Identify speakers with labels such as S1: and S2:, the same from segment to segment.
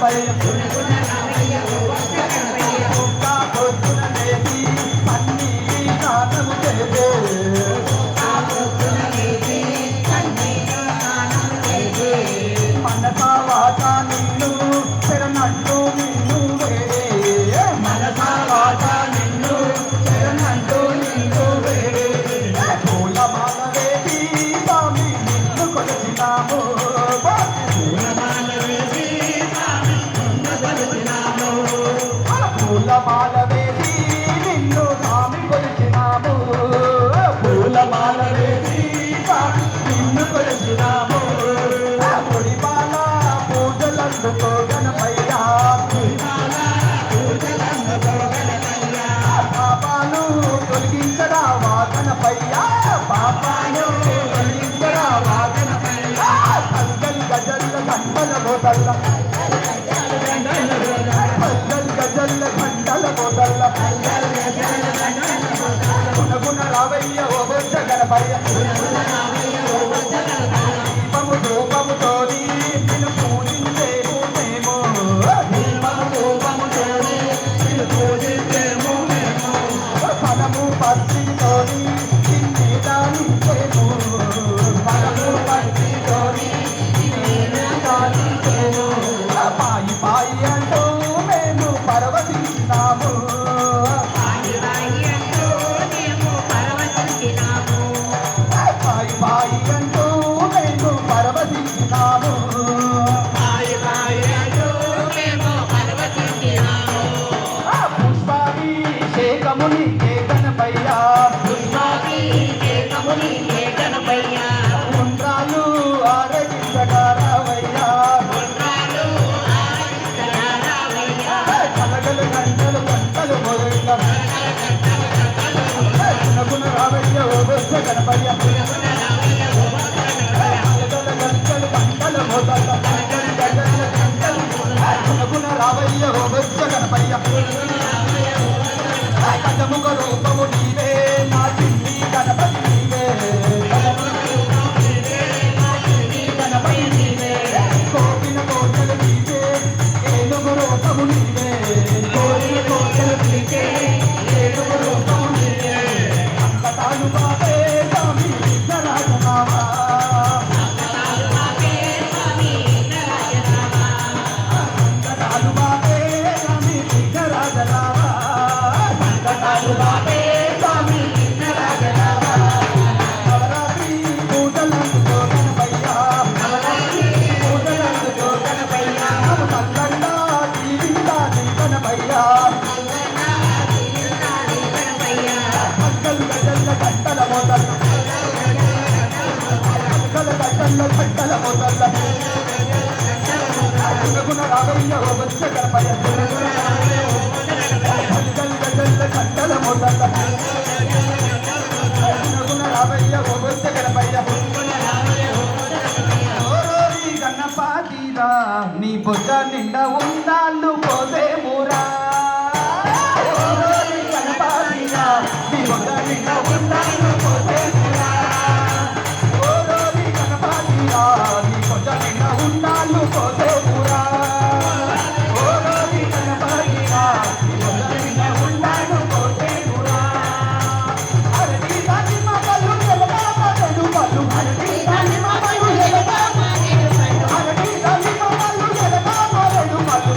S1: గణపయ్య పొద్దున లేచి అన్ని స్నానము చేసే మనసా వాచ నిన్ను శరణంటూ నిన్ను వేడే మనసా వాచ నిన్ను శరణంటూ నిన్ను వేడే పూల మాల వేసి స్వామి నిన్ను కొలిచినాము పూలమాల వేసి నిన్ను స్వామి కొలిచినాము పూలమాల వేసి స్వామి నిన్ను కొలిచినాము పొడిపాల పూజలందుకో గణపయ్యా పాపాలు తొలగించరావా గణపయ్యా పాపాలు తొలగించరావా గణపయ్యా సంగల్ గజల్ల గంటల బోతల్ల గజల్ల గంటల బోతల్ల గుణగుణ రావయ్య ఓ బొచ్చ గణపయ్య దీపము ధూపముతోని నిన్ను పూజించేము మేము దీపము ధూపముతోని నిన్ను పూజించేము మేము ఫలము పత్రితోని నిన్నే దానించేము ఫలము పత్రితోని నిన్నే దానించేము పాయి పాయి అంటూ మేము పరవశించినాము పాయి పాయి అంటూ మేము పరవశించినాము పుష్పాభిషేకముని ఏ గణపయ్యా ఉండ్రాలు ఆరగించగారావయ్యా కలగలు గంటలు గంటలు మొదలుగా గుణ రావయ్య ఓ బొచ్చ గణపయ్య కలగల గంటలు గంటలు మొదల గుణ రావయ్య ఓ బొచ్చ గణపయ్య కథముఖ రూపము నీవే నా చిన్ని గణపతి నీవే గణపతి నీవే కోకిన కోటలు నీవే ఏనుగు రూపము నీవే కోరిన కోటలు నీవే ఏనుగు రూపము నీవే అంకటాలు బాబే స్వామి విఘ్నరాజనామా అంకటాలు బాబే స్వామి విఘ్నరాజనామా నవరాత్రి పూజలందుకో గణపయ్యా సంగండా జీవితాది గణపయ్యా గజల్ల గంటల మొదల గంటల మొదల గుణ రావయ్య ఓ బొచ్చ గణపయ్య గజల్ల గంటల మొదల గుణ రావయ్య ఓ బొచ్చ గణపయ్య గణపాతిరా నీ బొజ్జ నిండా ఉండాళ్ళు పోసేమురా గణపాతిరా నీ బొజ్జ నిండా ఉండాళ్ళు పోసేమురా గణపాతిరా నీ బొజ్జ నిండా ఉండాళ్ళు పోసేమురా గణపాతిరా నీ బొజ్జ నిండా ఉండాళ్ళు పోసేమురా అరటి దాని మాటలు ఎలగా మాటలు పలు అరటి దాని మాటలు ఎలగా మాటలు పలు అరటి దాని మాటలు ఎలగా మాటలు పలు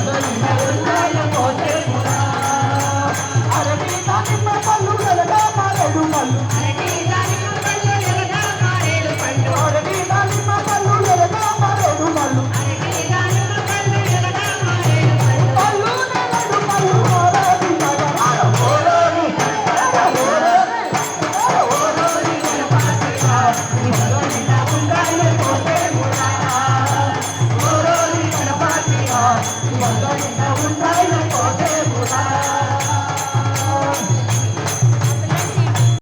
S1: ఉన్నాయ కోటేమురా అరటి దానిమ్మ పళ్ళు ఎలగా మారేడు పళ్ళు అరటి దానిమ్మ పళ్ళు ఎలగా మారేడు పళ్ళు పళ్ళు నెలడు పళ్ళు ఓరోని నగరాలు ఓరోని గణపతిగా నిన్న ఉండాలి కోటేమురా ఓరోని గణపతిగా నిన్న ఉండాలి